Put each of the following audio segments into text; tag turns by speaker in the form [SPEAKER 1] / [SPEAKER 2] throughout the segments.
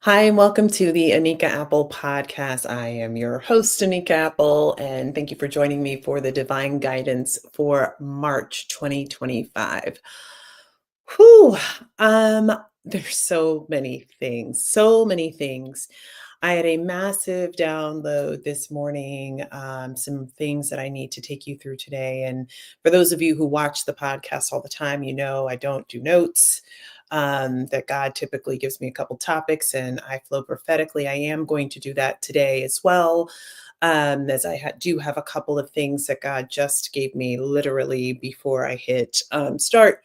[SPEAKER 1] Hi, and welcome to the Anika Apple Podcast. I am your host, Anika Apple, and thank you for joining me for the divine guidance for March 2025. Whew, there's so many things, so many things. I had a massive download this morning, some things that I need to take you through today. And for those of you who watch the podcast all the time, you know I don't do notes. That God typically gives me a couple topics and I flow prophetically. I am going to do that today as well. As do have a couple of things that God just gave me literally before I hit start.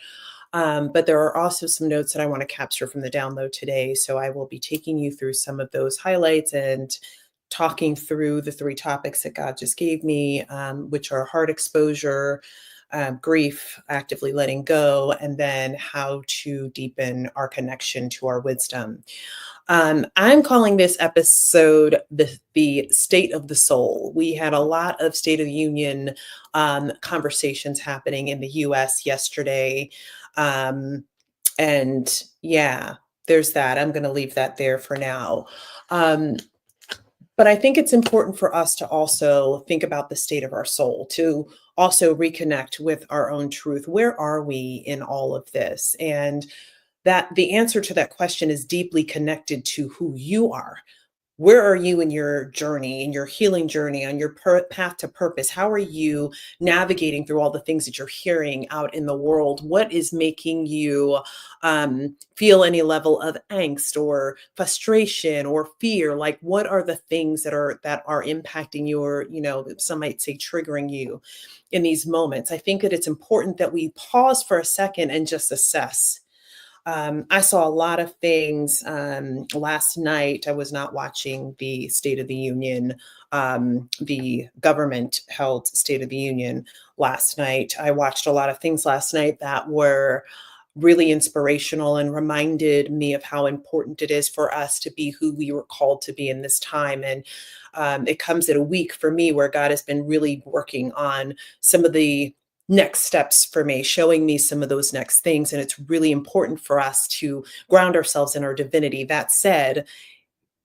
[SPEAKER 1] But there are also some notes that I want to capture from the download today. So I will be taking you through some of those highlights and talking through the three topics that God just gave me, which are heart exposure, grief, actively letting go, and then how to deepen our connection to our wisdom. I'm calling this episode the State of the Soul. We had a lot of State of the Union conversations happening in the US yesterday. Um, and yeah, there's that. I'm going to leave that there for now. Um, but I think it's important for us to also think about the state of our soul, to also reconnect with our own truth. Where are we in all of this? And that the answer to that question is deeply connected to who you are. Where are you in your journey, in your healing journey, on your path to purpose? How are you navigating through all the things that you're hearing out in the world? What is making you feel any level of angst or frustration or fear? Like, what are the things that are impacting you, or some might say triggering you in these moments? I think that it's important that we pause for a second and just assess. I saw a lot of things last night. I was not watching the State of the Union, the government held State of the Union last night. I watched a lot of things last night that were really inspirational and reminded me of how important it is for us to be who we were called to be in this time. And it comes at a week for me where God has been really working on some of the next steps for me, showing me some of those next things. And it's really important for us to ground ourselves in our divinity. That said,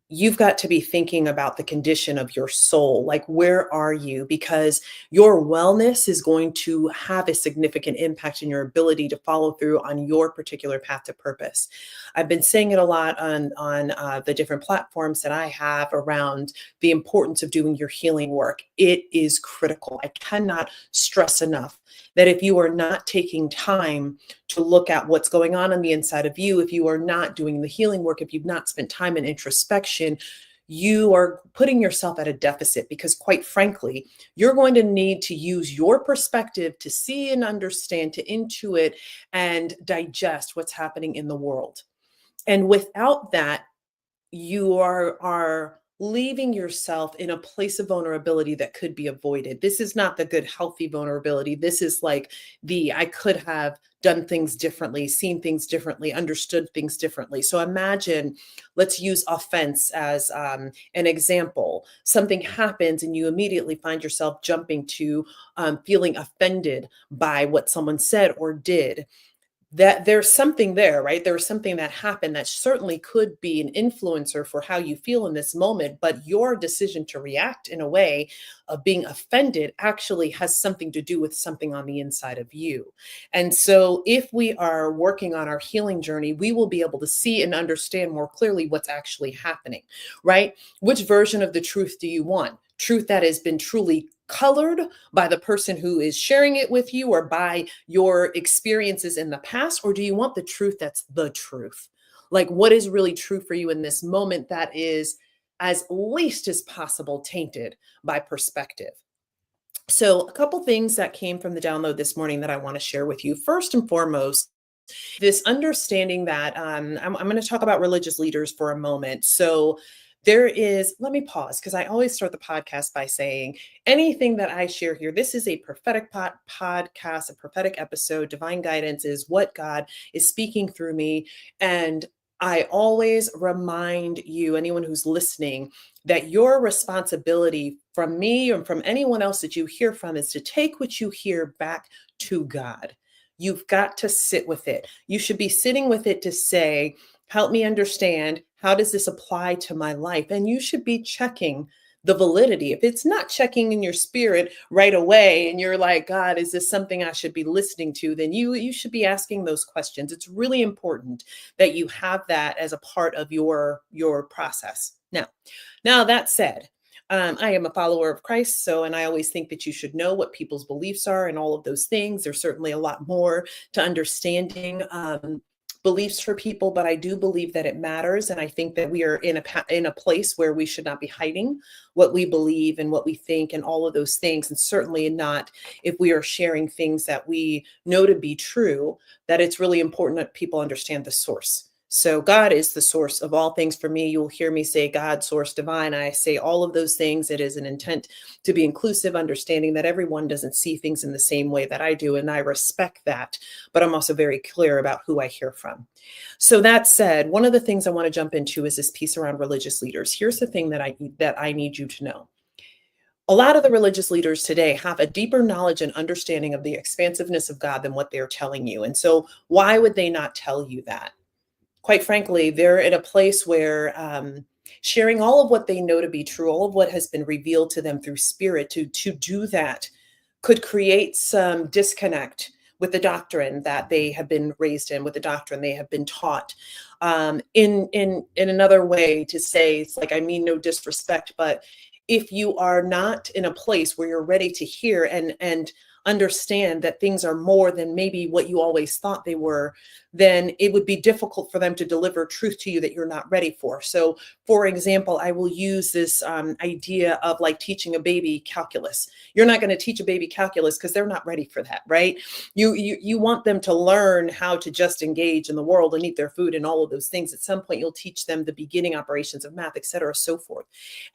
[SPEAKER 1] you've got to be thinking about the condition of your soul. Like, where are you? Because your wellness is going to have a significant impact in your ability to follow through on your particular path to purpose. I've been saying it a lot on the different platforms that I have around the importance of doing your healing work. It is critical. I cannot stress enough that if you are not taking time to look at what's going on the inside of you, if you are not doing the healing work, if you've not spent time in introspection, you are putting yourself at a deficit, because quite frankly, you're going to need to use your perspective to see and understand, to intuit and digest what's happening in the world. And without that, you are leaving yourself in a place of vulnerability that could be avoided. This is not the good, healthy vulnerability. This is like I could have done things differently, seen things differently, understood things differently. So imagine, let's use offense as an example. Something happens and you immediately find yourself jumping to feeling offended by what someone said or did. That there's something there, right? There was something that happened that certainly could be an influencer for how you feel in this moment, but your decision to react in a way of being offended actually has something to do with something on the inside of you. And so if we are working on our healing journey, we will be able to see and understand more clearly what's actually happening, right? Which version of the truth do you want? Truth that has been truly colored by the person who is sharing it with you or by your experiences in the past? Or do you want the truth that's the truth? Like, what is really true for you in this moment that is as least as possible tainted by perspective? So, a couple things that came from the download this morning that I want to share with you. First and foremost, this understanding that I'm going to talk about religious leaders for a moment. So, let me pause, because I always start the podcast by saying anything that I share here, this is a prophetic podcast, a prophetic episode. Divine guidance is what God is speaking through me. And I always remind you, anyone who's listening, that your responsibility from me and from anyone else that you hear from is to take what you hear back to God. You've got to sit with it. You should be sitting with it to say, Help me understand, how does this apply to my life? And you should be checking the validity. If it's not checking in your spirit right away and you're like, God, is this something I should be listening to? Then you should be asking those questions. It's really important that you have that as a part of your process. Now that said, I am a follower of Christ, and I always think that you should know what people's beliefs are and all of those things. There's certainly a lot more to understanding beliefs for people, but I do believe that it matters, and I think that we are in a place where we should not be hiding what we believe and what we think and all of those things, and certainly not if we are sharing things that we know to be true. That it's really important that people understand the source. So God is the source of all things for me. You'll hear me say God, source, divine. I say all of those things. It is an intent to be inclusive, understanding that everyone doesn't see things in the same way that I do, and I respect that, but I'm also very clear about who I hear from. So that said, one of the things I want to jump into is this piece around religious leaders. Here's the thing that I need you to know. A lot of the religious leaders today have a deeper knowledge and understanding of the expansiveness of God than what they're telling you. And so why would they not tell you that? Quite frankly, they're in a place where sharing all of what they know to be true, all of what has been revealed to them through spirit, to do that could create some disconnect with the doctrine that they have been raised in, with the doctrine they have been taught. In another way to say, it's like, I mean no disrespect, but if you are not in a place where you're ready to hear and understand that things are more than maybe what you always thought they were, then it would be difficult for them to deliver truth to you that you're not ready for. So, for example, I will use this idea of like teaching a baby calculus. You're not going to teach a baby calculus because they're not ready for that, right? You want them to learn how to just engage in the world and eat their food and all of those things. At some point, you'll teach them the beginning operations of math, et cetera, so forth.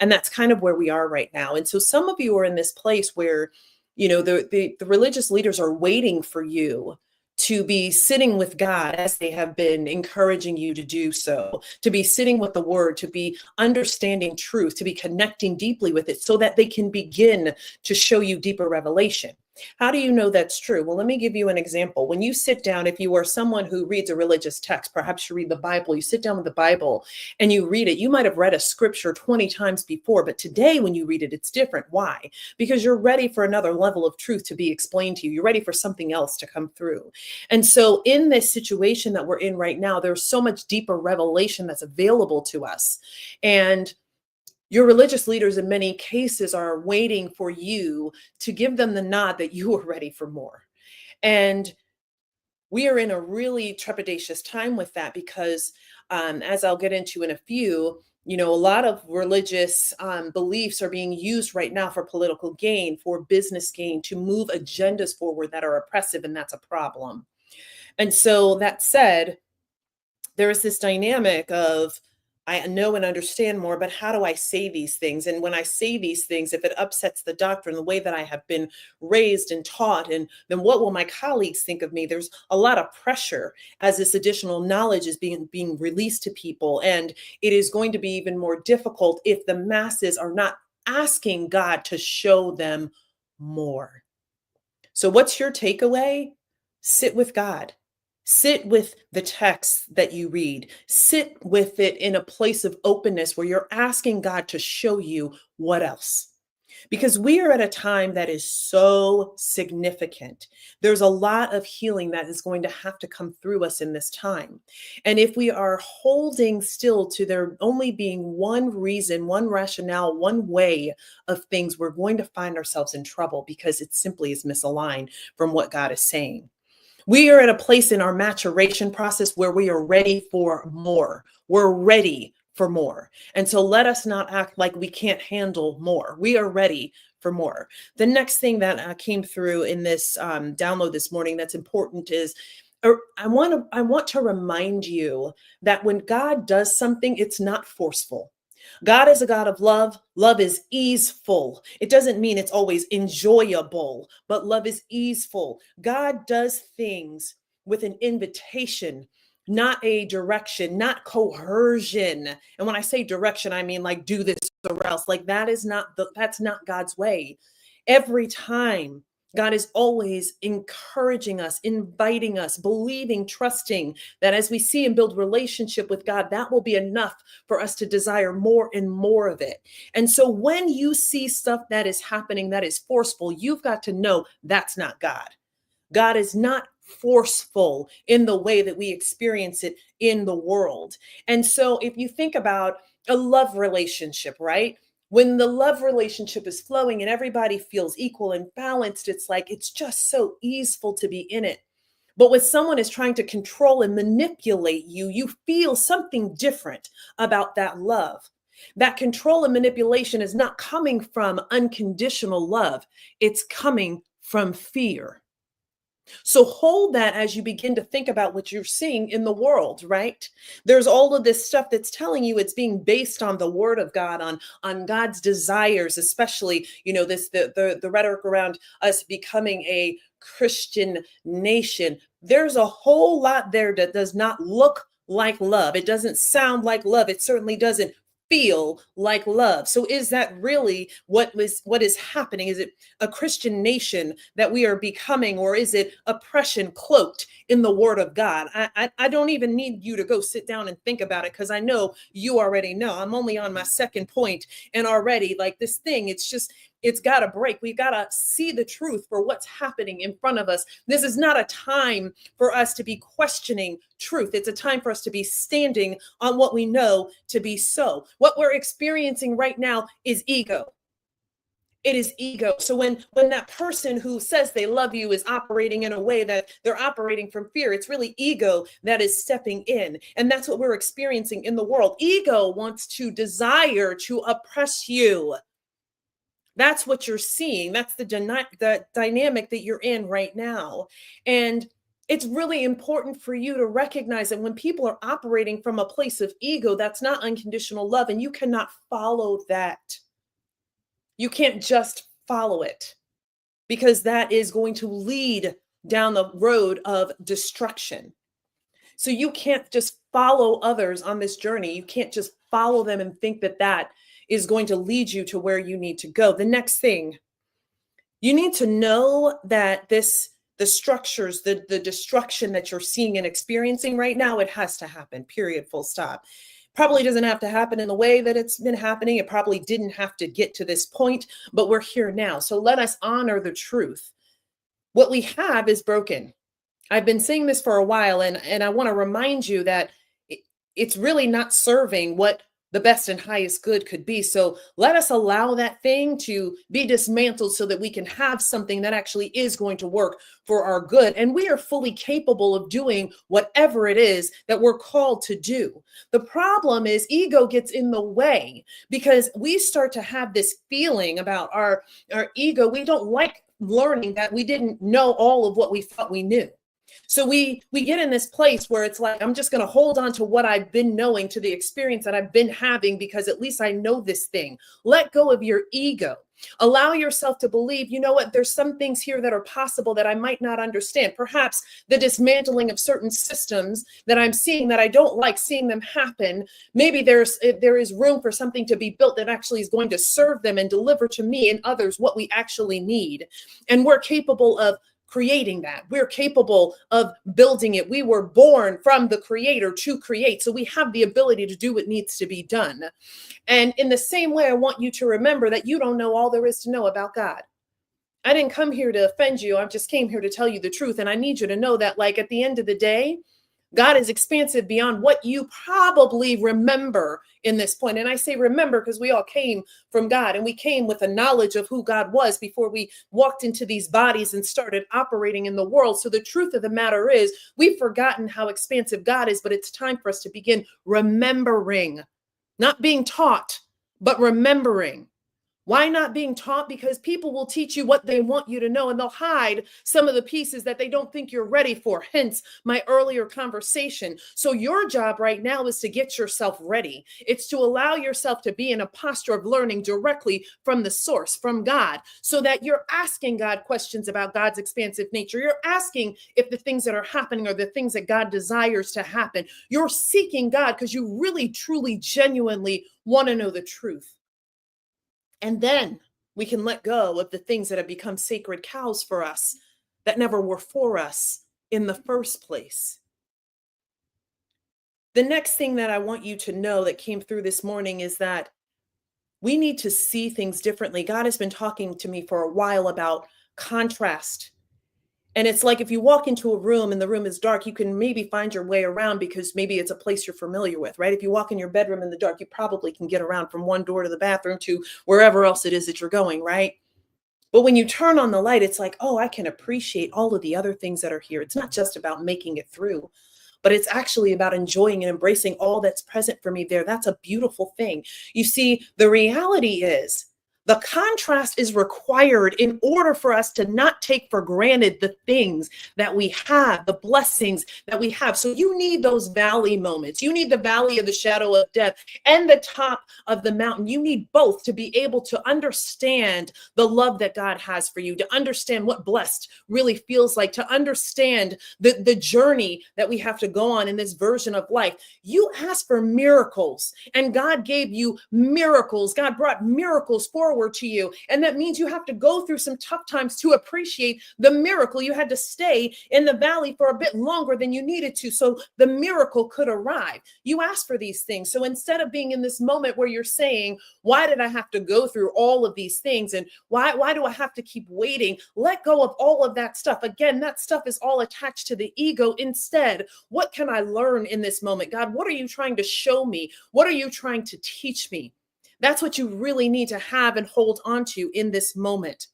[SPEAKER 1] And that's kind of where we are right now. And so some of you are in this place where the religious leaders are waiting for you to be sitting with God as they have been encouraging you to do so, to be sitting with the word, to be understanding truth, to be connecting deeply with it so that they can begin to show you deeper revelation. How do you know that's true? Well, let me give you an example. When you sit down, if you are someone who reads a religious text, perhaps you read the Bible, you sit down with the Bible and you read it. You might have read a scripture 20 times before, but today when you read it, it's different. Why? Because you're ready for another level of truth to be explained to you. You're ready for something else to come through. And so in this situation that we're in right now, there's so much deeper revelation that's available to us. And your religious leaders in many cases are waiting for you to give them the nod that you are ready for more. And we are in a really trepidatious time with that because, as I'll get into in a few, a lot of religious beliefs are being used right now for political gain, for business gain, to move agendas forward that are oppressive, and that's a problem. And so that said, there is this dynamic of, I know and understand more, but how do I say these things? And when I say these things, if it upsets the doctrine, the way that I have been raised and taught, and then what will my colleagues think of me? There's a lot of pressure as this additional knowledge is being released to people. And it is going to be even more difficult if the masses are not asking God to show them more. So what's your takeaway? Sit with God. Sit with the text that you read. Sit with it in a place of openness where you're asking God to show you what else. Because we are at a time that is so significant. There's a lot of healing that is going to have to come through us in this time. And if we are holding still to there only being one reason, one rationale, one way of things, we're going to find ourselves in trouble because it simply is misaligned from what God is saying. We are at a place in our maturation process where we are ready for more. We're ready for more. And so let us not act like we can't handle more. We are ready for more. The next thing that came through in this download this morning that's important is, I want to remind you that when God does something, it's not forceful. God is a God of love. Love is easeful. It doesn't mean it's always enjoyable, but love is easeful. God does things with an invitation, not a direction, not coercion. And when I say direction, I mean like do this or else. Like that's not God's way. Every time God is always encouraging us, inviting us, believing, trusting that as we see and build relationship with God, that will be enough for us to desire more and more of it. And so when you see stuff that is happening that is forceful, you've got to know that's not God. God is not forceful in the way that we experience it in the world. And so if you think about a love relationship, right? When the love relationship is flowing and everybody feels equal and balanced, it's like it's just so easeful to be in it. But when someone is trying to control and manipulate you, you feel something different about that love. That control and manipulation is not coming from unconditional love, it's coming from fear. So hold that as you begin to think about what you're seeing in the world, right? There's all of this stuff that's telling you it's being based on the word of God, on God's desires, especially, this the rhetoric around us becoming a Christian nation. There's a whole lot there that does not look like love. It doesn't sound like love. It certainly doesn't feel like love. So is that really what is happening? Is it a Christian nation that we are becoming, or is it oppression cloaked in the word of God? I don't even need you to go sit down and think about it, because I know you already know. I'm only on my second point, and already like this thing, it's got to break. We've got to see the truth for what's happening in front of us. This is not a time for us to be questioning truth. It's a time for us to be standing on what we know to be so. What we're experiencing right now is ego. It is ego. So when that person who says they love you is operating in a way that they're operating from fear, it's really ego that is stepping in. And that's what we're experiencing in the world. Ego wants to desire to oppress you. That's what you're seeing. That's the dynamic that you're in right now. And it's really important for you to recognize that when people are operating from a place of ego, that's not unconditional love, and you cannot follow that. You can't just follow it, because that is going to lead down the road of destruction. So you can't just follow others on this journey. You can't just follow them and think that that is going to lead you to where you need to go. The next thing, you need to know that the structures, the destruction that you're seeing and experiencing right now, it has to happen, period, full stop. Probably doesn't have to happen in the way that it's been happening. It probably didn't have to get to this point, but we're here now. So let us honor the truth. What we have is broken. I've been saying this for a while, and I want to remind you that it's really not serving what the best and highest good could be. So let us allow that thing to be dismantled so that we can have something that actually is going to work for our good. And we are fully capable of doing whatever it is that we're called to do. The problem is ego gets in the way, because we start to have this feeling about our ego. We don't like learning that we didn't know all of what we thought we knew. So we get in this place where it's like, I'm just going to hold on to what I've been knowing, to the experience that I've been having, because at least I know this thing. Let go of your ego. Allow yourself to believe, you know what, there's some things here that are possible that I might not understand. Perhaps the dismantling of certain systems that I'm seeing that I don't like seeing them happen. Maybe there is room for something to be built that actually is going to serve them and deliver to me and others what we actually need. And we're capable of creating that. We're capable of building it. We were born from the creator to create. So we have the ability to do what needs to be done. And in the same way, I want you to remember that you don't know all there is to know about God. I didn't come here to offend you. I just came here to tell you the truth. And I need you to know that, like, at the end of the day, God is expansive beyond what you probably remember in this point. And I say remember because we all came from God, and we came with a knowledge of who God was before we walked into these bodies and started operating in the world. So the truth of the matter is, we've forgotten how expansive God is, but it's time for us to begin remembering, not being taught, but remembering. Why not being taught? Because people will teach you what they want you to know, and they'll hide some of the pieces that they don't think you're ready for. Hence my earlier conversation. So your job right now is to get yourself ready. It's to allow yourself to be in a posture of learning directly from the source, from God, so that you're asking God questions about God's expansive nature. You're asking if the things that are happening are the things that God desires to happen. You're seeking God because you really, truly, genuinely want to know the truth. And then We can let go of the things that have become sacred cows for us that never were for us in the first place. The next thing that I want you to know that came through this morning is that we need to see things differently. God has been talking to me for a while about contrast. And it's like if you walk into a room and the room is dark, you can maybe find your way around because maybe it's a place you're familiar with, right? If you walk in your bedroom in the dark, you probably can get around from one door to the bathroom to wherever else it is that you're going, right? But when you turn on the light, it's like, oh, I can appreciate all of the other things that are here. It's not just about making it through, but it's actually about enjoying and embracing all that's present for me there. That's a beautiful thing. You see, the reality is the contrast is required in order for us to not take for granted the things that we have, the blessings that we have. So you need those valley moments. You need the valley of the shadow of death and the top of the mountain. You need both to be able to understand the love that God has for you, to understand what blessed really feels like, to understand the journey that we have to go on in this version of life. You asked for miracles, and God gave you miracles. God brought miracles forward to you. And that means you have to go through some tough times to appreciate the miracle. You had to stay in the valley for a bit longer than you needed to, so the miracle could arrive. You asked for these things. So instead of being in this moment where you're saying, why did I have to go through all of these things? And why do I have to keep waiting? Let go of all of that stuff. Again, that stuff is all attached to the ego. Instead, what can I learn in this moment? God, what are you trying to show me? What are you trying to teach me? That's what you really need to have and hold on to in this moment.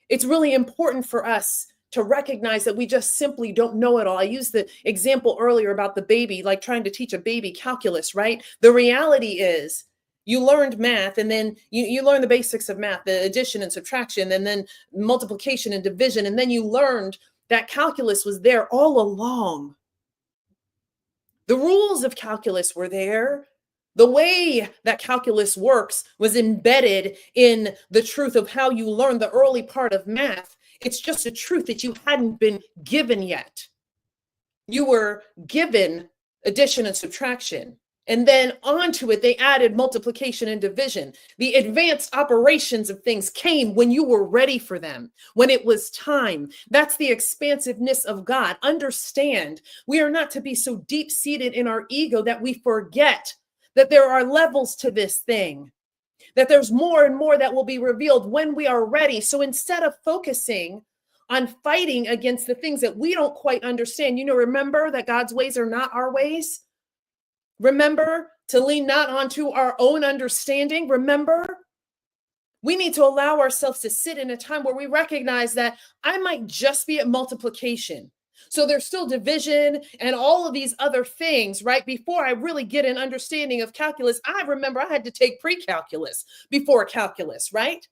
[SPEAKER 1] It's really important for us to recognize that we just simply don't know it all. I used the example earlier about the baby, like trying to teach a baby calculus, right? The reality is you learned math, and then you learn the basics of math, the addition and subtraction, and then multiplication and division. And then you learned that calculus was there all along. The rules of calculus were there. The way that calculus works was embedded in the truth of how you learned the early part of math. It's just a truth that you hadn't been given yet. You were given addition and subtraction, and then onto it, they added multiplication and division. The advanced operations of things came when you were ready for them, when it was time. That's the expansiveness of God. Understand, we are not to be so deep-seated in our ego that we forget that there are levels to this thing, that there's more and more that will be revealed when we are ready. So instead of focusing on fighting against the things that we don't quite understand, remember that God's ways are not our ways. Remember to lean not onto our own understanding. Remember, we need to allow ourselves to sit in a time where we recognize that I might just be at multiplication. So there's still division and all of these other things, right? Before I really get an understanding of calculus, I remember I had to take pre-calculus before calculus, right?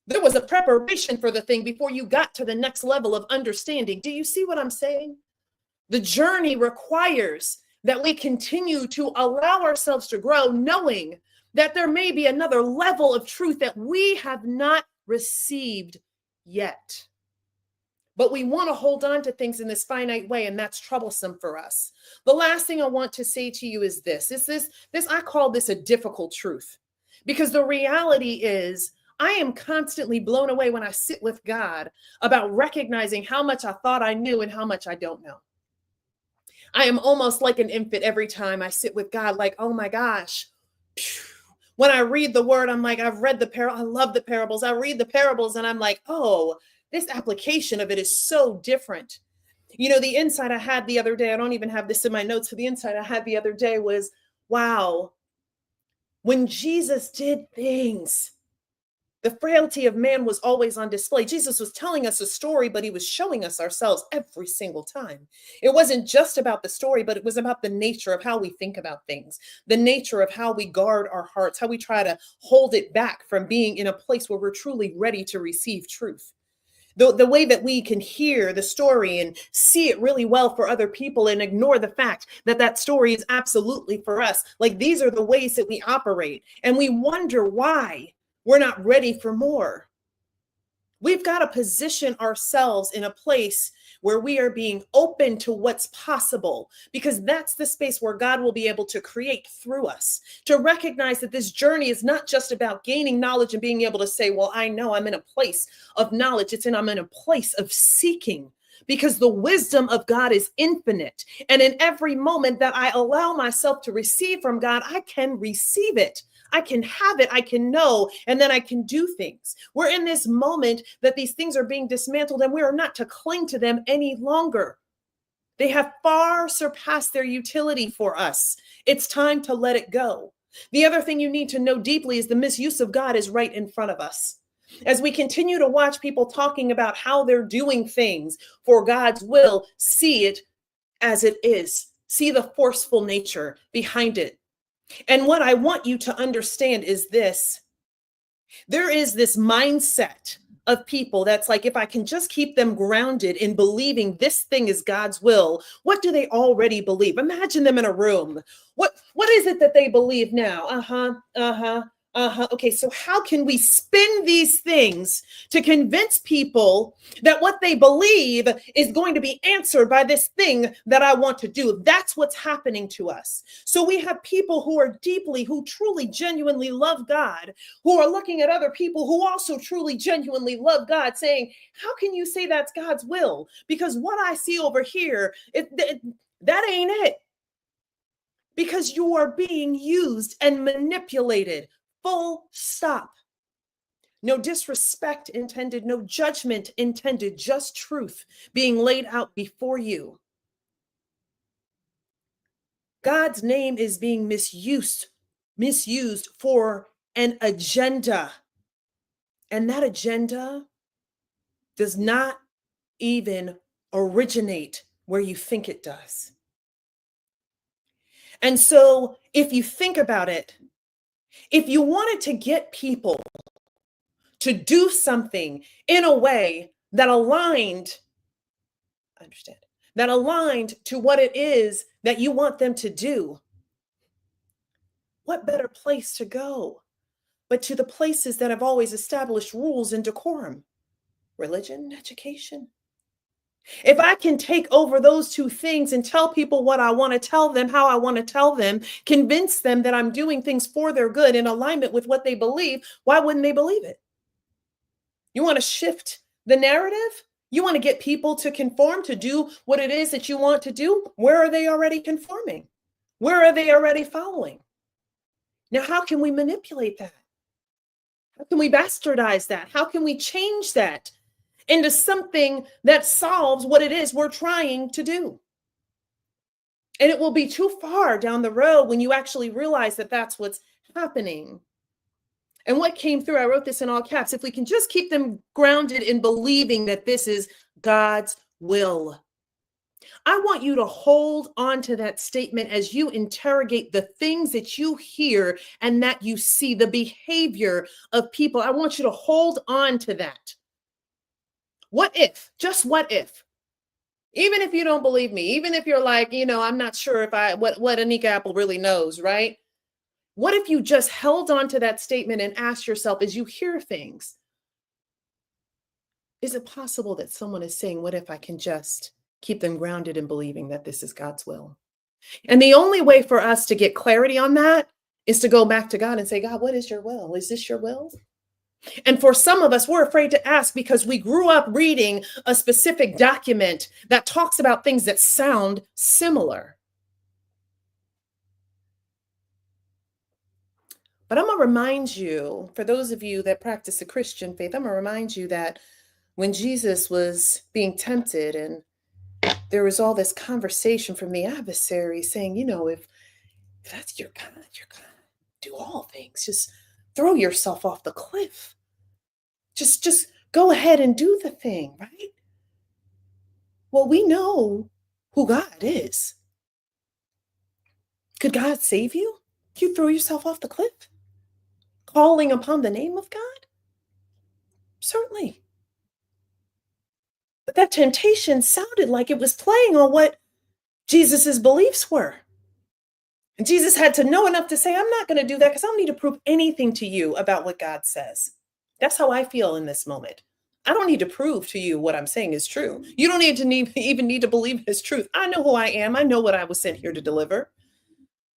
[SPEAKER 1] There was a preparation for the thing before you got to the next level of understanding. Do you see what I'm saying? The journey requires that we continue to allow ourselves to grow, knowing that there may be another level of truth that we have not received yet. But we want to hold on to things in this finite way, and that's troublesome for us. The last thing I want to say to you is this. I call this a difficult truth, because the reality is I am constantly blown away when I sit with God about recognizing how much I thought I knew and how much I don't know. I am almost like an infant every time I sit with God, like, oh my gosh. When I read the word, I'm like, I've read the parable. I love the parables. I read the parables and I'm like, oh, this application of it is so different. The insight I had the other day, I don't even have this in my notes, but the insight I had the other day was, wow, when Jesus did things, the frailty of man was always on display. Jesus was telling us a story, but he was showing us ourselves every single time. It wasn't just about the story, but it was about the nature of how we think about things, the nature of how we guard our hearts, how we try to hold it back from being in a place where we're truly ready to receive truth. The way that we can hear the story and see it really well for other people and ignore the fact that that story is absolutely for us. Like, these are the ways that we operate. And we wonder why we're not ready for more. We've got to position ourselves in a place where we are being open to what's possible, because that's the space where God will be able to create through us, to recognize that this journey is not just about gaining knowledge and being able to say, well, I know I'm in a place of knowledge. I'm in a place of seeking, because the wisdom of God is infinite. And in every moment that I allow myself to receive from God, I can receive it. I can have it, I can know, and then I can do things. We're in this moment that these things are being dismantled, and we are not to cling to them any longer. They have far surpassed their utility for us. It's time to let it go. The other thing you need to know deeply is the misuse of God is right in front of us. As we continue to watch people talking about how they're doing things for God's will, see it as it is. See the forceful nature behind it. And what I want you to understand is this. There is this mindset of people that's like, if I can just keep them grounded in believing this thing is God's will, what do they already believe? Imagine them in a room. What is it that they believe now? Okay, so how can we spin these things to convince people that what they believe is going to be answered by this thing that I want to do? That's what's happening to us. So we have people who truly, genuinely love God, who are looking at other people who also truly, genuinely love God, saying, how can you say that's God's will? Because what I see over here, that ain't it. Because you are being used and manipulated. Full stop. No disrespect intended, no judgment intended, just truth being laid out before you. God's name is being misused for an agenda. And that agenda does not even originate where you think it does. And so if you think about it, if you wanted to get people to do something in a way that aligned to what it is that you want them to do, what better place to go but to the places that have always established rules and decorum? Religion, education. If I can take over those two things and tell people what I want to tell them, how I want to tell them, convince them that I'm doing things for their good in alignment with what they believe, why wouldn't they believe it? You want to shift the narrative? You want to get people to conform, to do what it is that you want to do? Where are they already conforming? Where are they already following? Now, how can we manipulate that? How can we bastardize that? How can we change that into something that solves what it is we're trying to do? And it will be too far down the road when you actually realize that that's what's happening. And what came through, I wrote this in all caps, if we can just keep them grounded in believing that this is God's will. I want you to hold on to that statement as you interrogate the things that you hear and that you see, the behavior of people. I want you to hold on to that. What if? Just what if? Even if you don't believe me, even if you're like, I'm not sure if what Anika Apple really knows, right? What if you just held on to that statement and asked yourself as you hear things, is it possible that someone is saying, what if I can just keep them grounded in believing that this is God's will? And the only way for us to get clarity on that is to go back to God and say, God, what is your will? Is this your will? And for some of us, we're afraid to ask because we grew up reading a specific document that talks about things that sound similar. But I'm going to remind you, for those of you that practice the Christian faith, I'm going to remind you that when Jesus was being tempted and there was all this conversation from the adversary saying, if that's your God, you're going to do all things. Just throw yourself off the cliff. Just go ahead and do the thing, right? Well, we know who God is. Could God save you? You throw yourself off the cliff? Calling upon the name of God? Certainly. But that temptation sounded like it was playing on what Jesus's beliefs were. And Jesus had to know enough to say, I'm not going to do that because I don't need to prove anything to you about what God says. That's how I feel in this moment. I don't need to prove to you what I'm saying is true. You don't even need to believe it's truth. I know who I am. I know what I was sent here to deliver.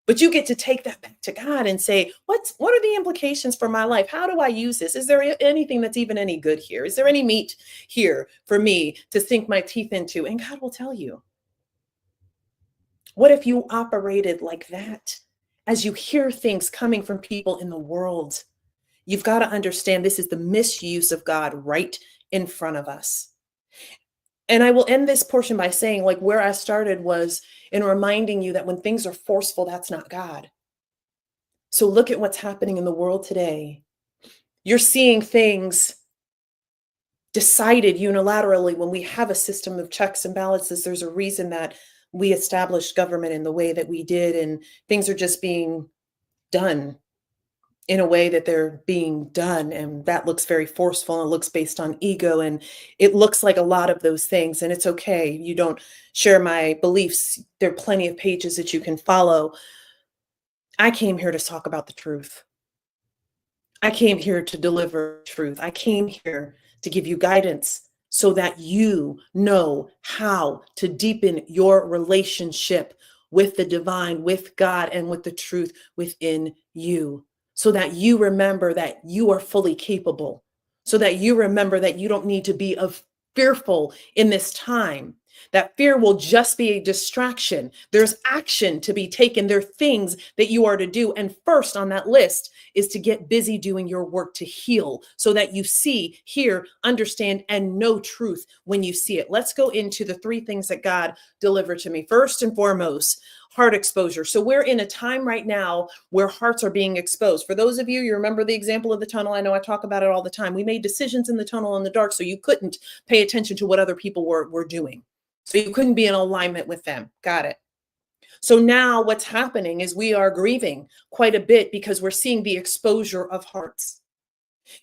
[SPEAKER 1] But you get to take that back to God and say, what are the implications for my life? How do I use this? Is there anything that's even any good here? Is there any meat here for me to sink my teeth into? And God will tell you. What if you operated like that as you hear things coming from people in the world? You've got to understand this is the misuse of God right in front of us. And I will end this portion by saying, like, where I started was in reminding you that when things are forceful, that's not God. So look at what's happening in the world today. You're seeing things decided unilaterally when we have a system of checks and balances. There's a reason that we established government in the way that we did, and things are just being done in a way that they're being done. And that looks very forceful and looks based on ego. And it looks like a lot of those things. And it's okay. You don't share my beliefs. There are plenty of pages that you can follow. I came here to talk about the truth. I came here to deliver truth. I came here to give you guidance so that you know how to deepen your relationship with the divine, with God, and with the truth within you, so that you remember that you are fully capable, so that you remember that you don't need to be fearful in this time. That fear will just be a distraction. There's action to be taken. There are things that you are to do. And first on that list is to get busy doing your work to heal so that you see, hear, understand, and know truth when you see it. Let's go into the three things that God delivered to me. First and foremost, heart exposure. So we're in a time right now where hearts are being exposed. For those of you, you remember the example of the tunnel. I know I talk about it all the time. We made decisions in the tunnel in the dark, so you couldn't pay attention to what other people were doing. So you couldn't be in alignment with them. Got it. So now what's happening is we are grieving quite a bit because we're seeing the exposure of hearts.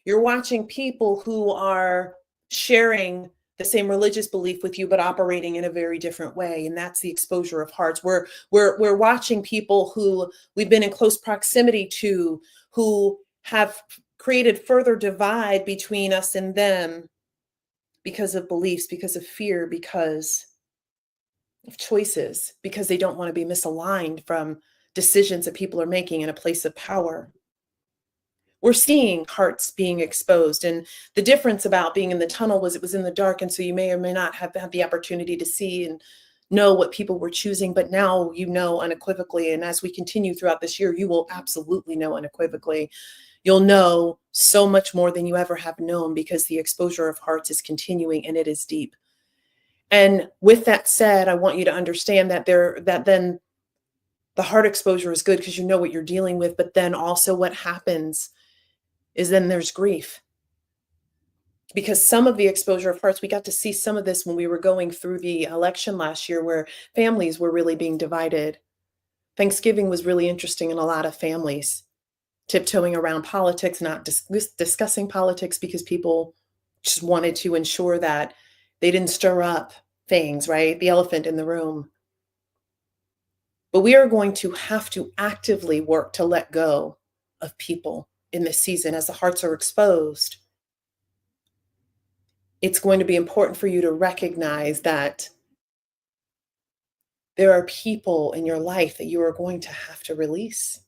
[SPEAKER 1] You're watching people who are sharing the same religious belief with you, but operating in a very different way. And that's the exposure of hearts. We're watching people who we've been in close proximity to, who have created further divide between us and them because of beliefs, because of fear, because of choices, because they don't want to be misaligned from decisions that people are making in a place of power. We're seeing hearts being exposed. And the difference about being in the tunnel was it was in the dark. And so you may or may not have had the opportunity to see and know what people were choosing. But now you know unequivocally. And as we continue throughout this year, you will absolutely know unequivocally. You'll know so much more than you ever have known because the exposure of hearts is continuing and it is deep. And with that said, I want you to understand that then the heart exposure is good because you know what you're dealing with. But then also what happens is then there's grief. Because some of the exposure of hearts, we got to see some of this when we were going through the election last year where families were really being divided. Thanksgiving was really interesting in a lot of families, tiptoeing around politics, not discussing politics because people just wanted to ensure that they didn't stir up things, right? The elephant in the room. But we are going to have to actively work to let go of people in this season as the hearts are exposed. It's going to be important for you to recognize that there are people in your life that you are going to have to release.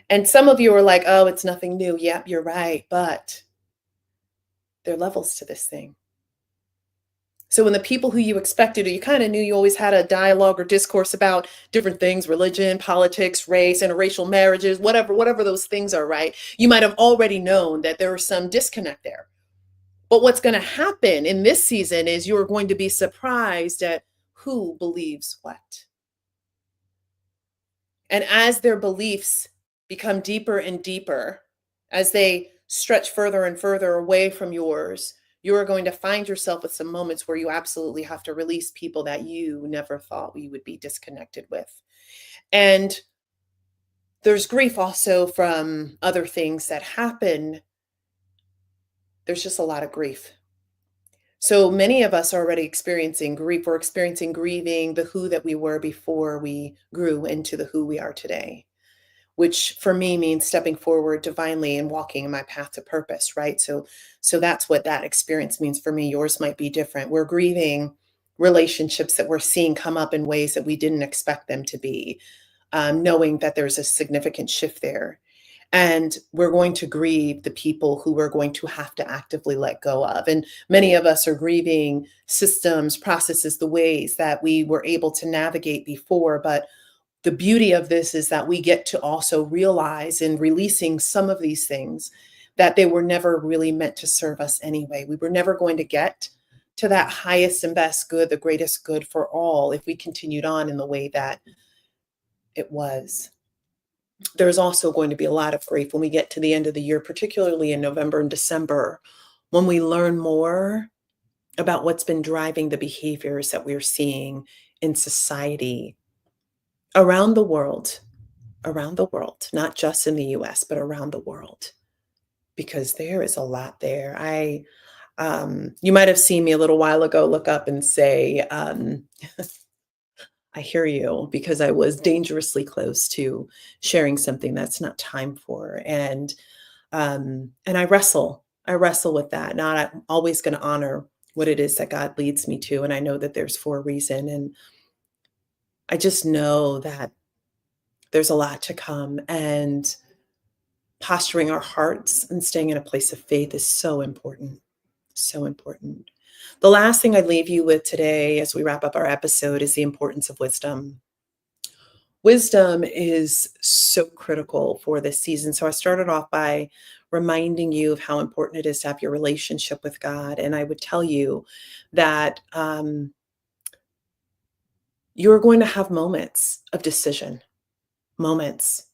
[SPEAKER 1] And some of you are like, oh, it's nothing new. Yep, you're right. But there are levels to this thing. So when the people who you expected, or you kind of knew you always had a dialogue or discourse about different things, religion, politics, race, interracial marriages, whatever those things are, right? You might have already known that there was some disconnect there. But what's going to happen in this season is you're going to be surprised at who believes what. And as their beliefs become deeper and deeper, as they stretch further and further away from yours, you are going to find yourself with some moments where you absolutely have to release people that you never thought you would be disconnected with. And there's grief also from other things that happen. There's just a lot of grief. So many of us are already experiencing grief. We're experiencing grieving the who that we were before we grew into the who we are today. which for me means stepping forward divinely and walking in my path to purpose, right? So that's what that experience means for me. Yours might be different. We're grieving relationships that we're seeing come up in ways that we didn't expect them to be, knowing that there's a significant shift there. And we're going to grieve the people who we're going to have to actively let go of. And many of us are grieving systems, processes, the ways that we were able to navigate before. But the beauty of this is that we get to also realize in releasing some of these things that they were never really meant to serve us anyway. We were never going to get to that highest and best good, the greatest good for all, if we continued on in the way that it was. There's also going to be a lot of grief when we get to the end of the year, particularly in November and December, when we learn more about what's been driving the behaviors that we're seeing in society around the world, not just in the US, but around the world, because there is a lot there. You might have seen me a little while ago look up and say, I hear you, because I was dangerously close to sharing something that's not time for. And I wrestle with that. Not always going to honor what it is that God leads me to. And I know that there's for a reason. And I just know that there's a lot to come, and posturing our hearts and staying in a place of faith is so important. So important. The last thing I leave you with today as we wrap up our episode is the importance of wisdom. Wisdom is so critical for this season. So I started off by reminding you of how important it is to have your relationship with God. And I would tell you that you're going to have moments of decision, moments.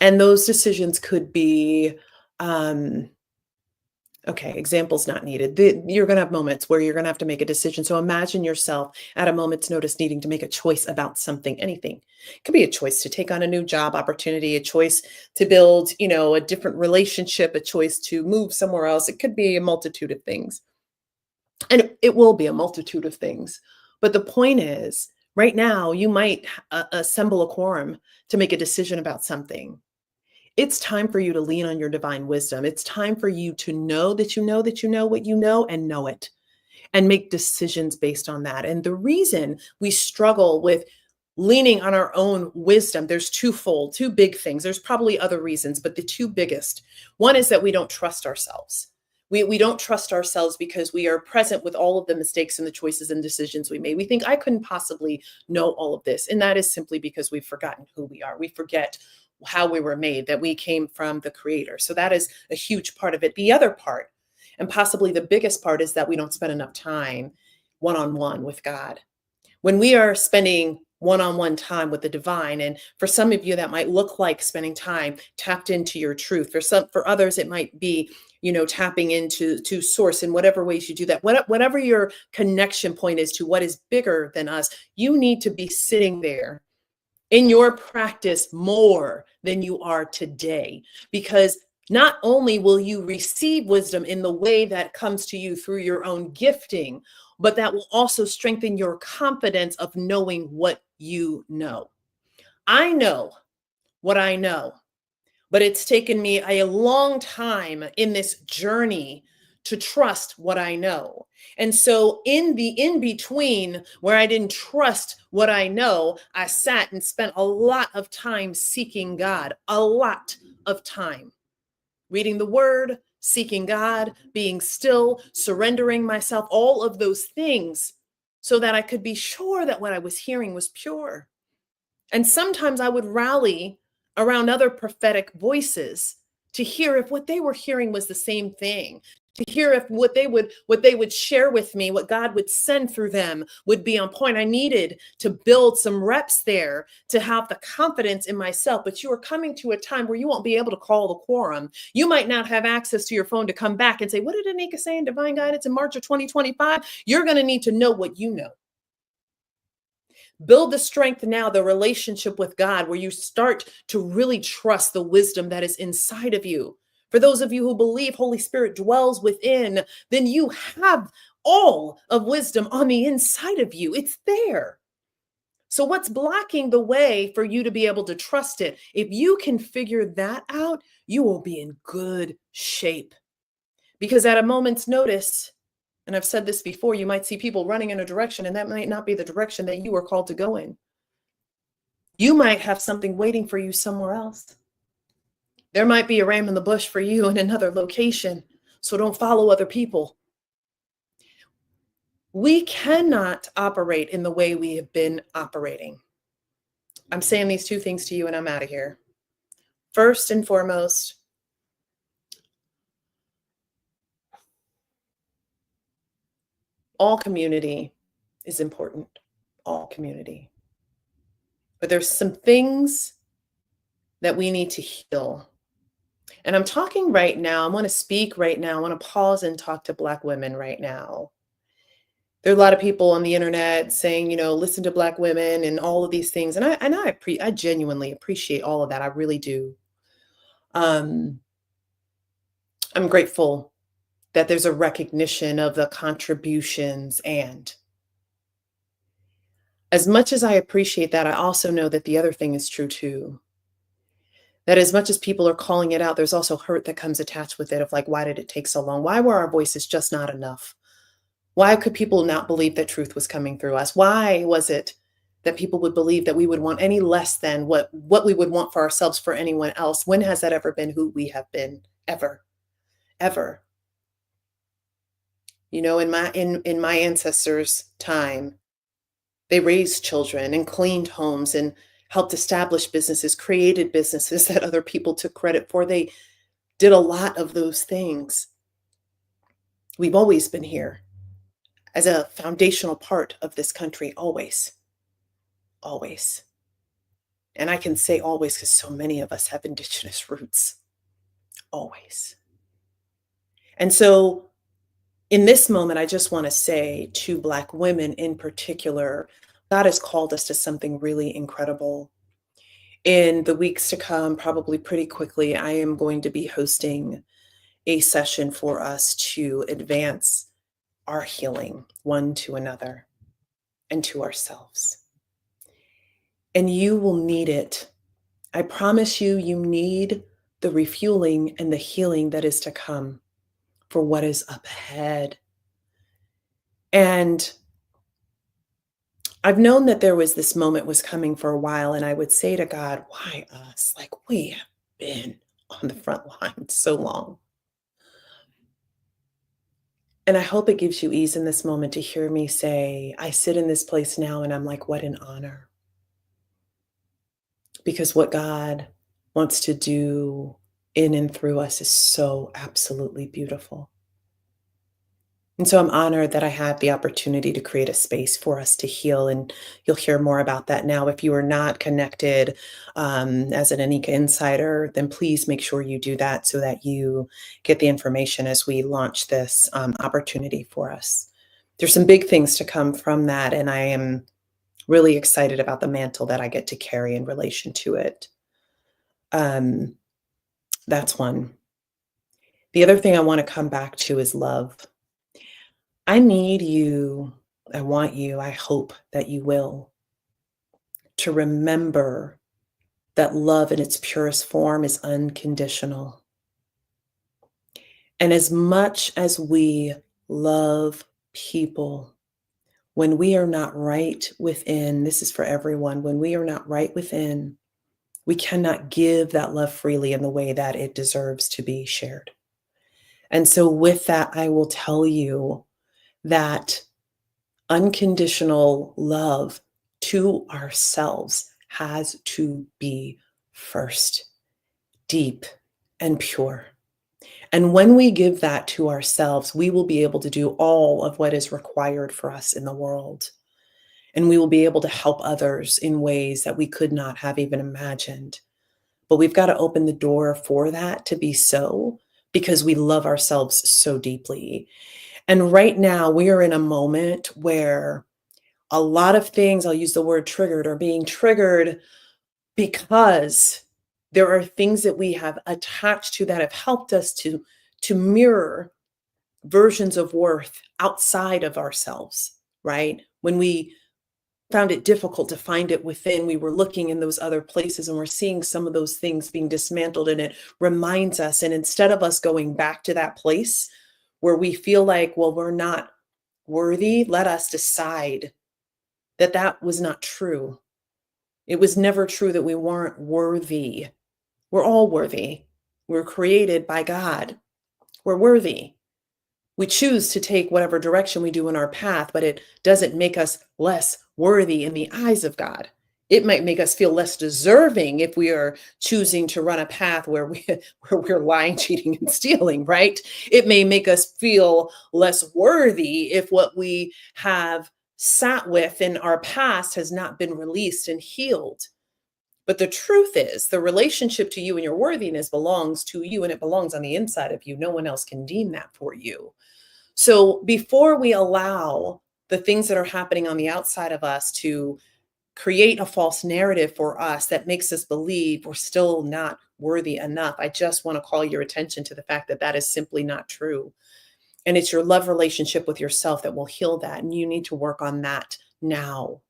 [SPEAKER 1] And those decisions could be, okay, examples not needed. You're going to have moments where you're going to have to make a decision. So imagine yourself at a moment's notice needing to make a choice about something, anything. It could be a choice to take on a new job opportunity, a choice to build, a different relationship, a choice to move somewhere else. It could be a multitude of things. And it will be a multitude of things. But the point is, right now, you might assemble a quorum to make a decision about something. It's time for you to lean on your divine wisdom. It's time for you to know that you know that you know what you know, and know it, and make decisions based on that. And the reason we struggle with leaning on our own wisdom, there's twofold, two big things. There's probably other reasons, but the two biggest. One is that we don't trust ourselves. We don't trust ourselves because we are present with all of the mistakes and the choices and decisions we made. We think, I couldn't possibly know all of this. And that is simply because we've forgotten who we are. We forget how we were made, that we came from the Creator. So that is a huge part of it. The other part, and possibly the biggest part, is that we don't spend enough time one-on-one with God. When we are spending one-on-one time with the divine, and for some of you that might look like spending time tapped into your truth. For others it might be, tapping into source in whatever ways you do that. Whatever your connection point is to what is bigger than us, you need to be sitting there in your practice more than you are today, because not only will you receive wisdom in the way that comes to you through your own gifting, but that will also strengthen your confidence of knowing what you know. I know what I know, but it's taken me a long time in this journey to trust what I know. And so in the in-between where I didn't trust what I know, I sat and spent a lot of time seeking God, a lot of time reading the word, seeking God, being still, surrendering myself, all of those things, so that I could be sure that what I was hearing was pure. And sometimes I would rally around other prophetic voices to hear if what they were hearing was the same thing, to hear if what they would share with me, what God would send through them, would be on point. I needed to build some reps there to have the confidence in myself. But you are coming to a time where you won't be able to call the quorum. You might not have access to your phone to come back and say, what did Anika say in Divine Guidance in March of 2025? You're going to need to know what you know. Build the strength now, the relationship with God, where you start to really trust the wisdom that is inside of you. For those of you who believe Holy Spirit dwells within, then you have all of wisdom on the inside of you. It's there. So what's blocking the way for you to be able to trust it? If you can figure that out, you will be in good shape. Because at a moment's notice, and I've said this before, you might see people running in a direction, and that might not be the direction that you were called to go in. You might have something waiting for you somewhere else. There might be a ram in the bush for you in another location. So don't follow other people. We cannot operate in the way we have been operating. I'm saying these two things to you and I'm out of here. First and foremost, all community is important. All community. But there's some things that we need to heal. And I'm talking right now. I want to speak right now. I want to pause and talk to Black women right now. There are a lot of people on the internet saying, listen to Black women and all of these things. And I genuinely appreciate all of that. I really do. I'm grateful that there's a recognition of the contributions. And as much as I appreciate that, I also know that the other thing is true too. That as much as people are calling it out, there's also hurt that comes attached with it of like, why did it take so long? Why were our voices just not enough? Why could people not believe that truth was coming through us? Why was it that people would believe that we would want any less than what we would want for ourselves for anyone else? When has that ever been who we have been? Ever. Ever. In my ancestors' time, they raised children and cleaned homes and helped establish businesses, created businesses that other people took credit for. They did a lot of those things. We've always been here as a foundational part of this country, always, always. And I can say always because so many of us have Indigenous roots, always. And so in this moment, I just want to say to Black women in particular, God has called us to something really incredible. In the weeks to come, probably pretty quickly, I am going to be hosting a session for us to advance our healing one to another and to ourselves. And you will need it. I promise you, you need the refueling and the healing that is to come for what is up ahead. And I've known that there was this moment was coming for a while, and I would say to God, why us? Like, we have been on the front line so long. And I hope it gives you ease in this moment to hear me say, I sit in this place now and I'm like, what an honor. Because what God wants to do in and through us is so absolutely beautiful. And so I'm honored that I had the opportunity to create a space for us to heal. And you'll hear more about that now. If you are not connected as an Anika Insider, then please make sure you do that so that you get the information as we launch this opportunity for us. There's some big things to come from that. And I am really excited about the mantle that I get to carry in relation to it. That's one. The other thing I want to come back to is love. I need you, I want you, I hope that you will, to remember that love in its purest form is unconditional. And as much as we love people, when we are not right within, this is for everyone, when we are not right within, we cannot give that love freely in the way that it deserves to be shared. And so with that, I will tell you that unconditional love to ourselves has to be first, deep and pure. And when we give that to ourselves, we will be able to do all of what is required for us in the world. And we will be able to help others in ways that we could not have even imagined. But we've got to open the door for that to be so, because we love ourselves so deeply. And right now we are in a moment where a lot of things, I'll use the word triggered, are being triggered because there are things that we have attached to that have helped us to mirror versions of worth outside of ourselves, right? When we found it difficult to find it within. We were looking in those other places and we're seeing some of those things being dismantled, and it reminds us. And instead of us going back to that place where we feel like, well, we're not worthy, let us decide that that was not true. It was never true that we weren't worthy. We're all worthy. We're created by God. We're worthy. We choose to take whatever direction we do in our path, but it doesn't make us less worthy in the eyes of God. It might make us feel less deserving if we are choosing to run a path where we're lying, cheating, and stealing, right? It may make us feel less worthy if what we have sat with in our past has not been released and healed. But the truth is, the relationship to you and your worthiness belongs to you, and it belongs on the inside of you. No one else can deem that for you. So before we allow the things that are happening on the outside of us to create a false narrative for us that makes us believe we're still not worthy enough, I just want to call your attention to the fact that that is simply not true. And it's your love relationship with yourself that will heal that. And you need to work on that now.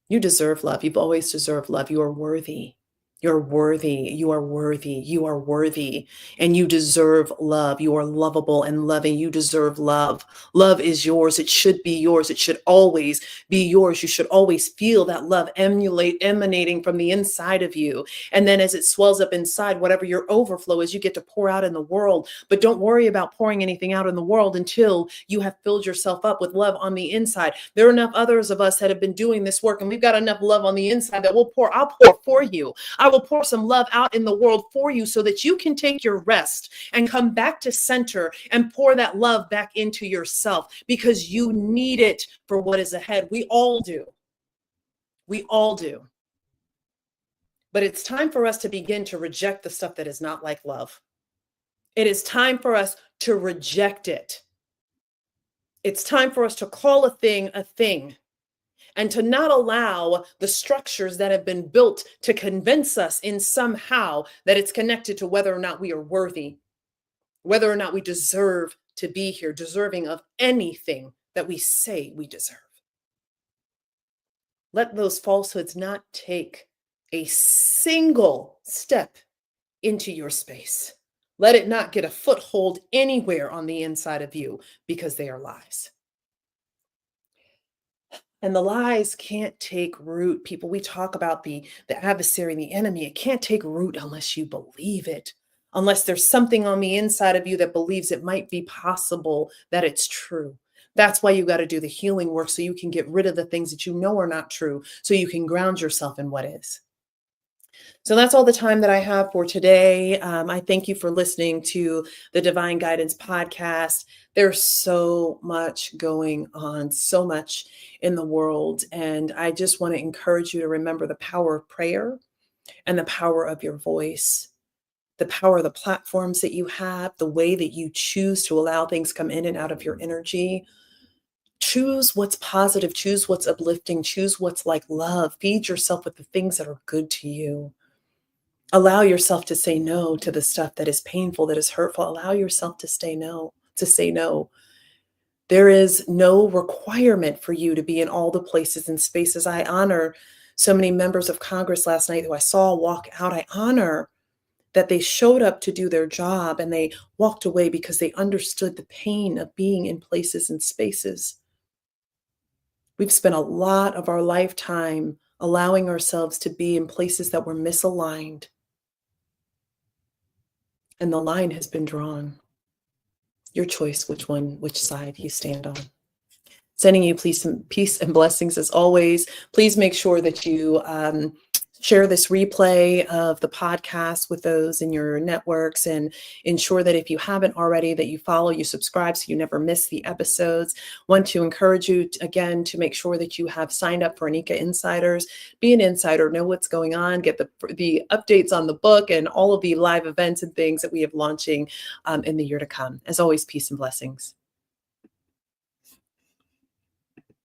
[SPEAKER 1] You deserve love. You've always deserved love. You are worthy. You're worthy. You are worthy. You are worthy. And you deserve love. You are lovable and loving. You deserve love. Love is yours. It should be yours. It should always be yours. You should always feel that love emanating from the inside of you. And then as it swells up inside, whatever your overflow is, you get to pour out in the world. But don't worry about pouring anything out in the world until you have filled yourself up with love on the inside. There are enough others of us that have been doing this work, and we've got enough love on the inside that I'll pour for you. I will pour some love out in the world for you so that you can take your rest and come back to center and pour that love back into yourself, because you need it for what is ahead. We all do. We all do. But it's time for us to begin to reject the stuff that is not like love. It is time for us to reject it. It's time for us to call a thing, and to not allow the structures that have been built to convince us in somehow that it's connected to whether or not we are worthy, whether or not we deserve to be here, deserving of anything that we say we deserve. Let those falsehoods not take a single step into your space. Let it not get a foothold anywhere on the inside of you, because they are lies. And the lies can't take root. People, we talk about the adversary, the enemy. It can't take root unless you believe it, unless there's something on the inside of you that believes it might be possible that it's true. That's why you got to do the healing work, so you can get rid of the things that you know are not true, so you can ground yourself in what is. So that's all the time that I have for today. I thank you for listening to the Divine Guidance Podcast. There's so much going on, so much in the world. And I just want to encourage you to remember the power of prayer and the power of your voice, the power of the platforms that you have, the way that you choose to allow things come in and out of your energy. Choose what's positive, choose what's uplifting, choose what's like love. Feed yourself with the things that are good to you. Allow yourself to say no to the stuff that is painful, that is hurtful. Allow yourself to say no. There is no requirement for you to be in all the places and spaces. I honor so many members of Congress last night who I saw walk out. I honor that they showed up to do their job and they walked away because they understood the pain of being in places and spaces. We've spent a lot of our lifetime allowing ourselves to be in places that were misaligned. And the line has been drawn. Your choice, which side you stand on. Sending you peace and blessings as always. Please make sure that you share this replay of the podcast with those in your networks, and ensure that if you haven't already, that you follow, you subscribe, so you never miss the episodes. Want to encourage you again to make sure that you have signed up for Anika Insiders. Be an insider, know what's going on, get the updates on the book and all of the live events and things that we have launching in the year to come. As always, peace and blessings.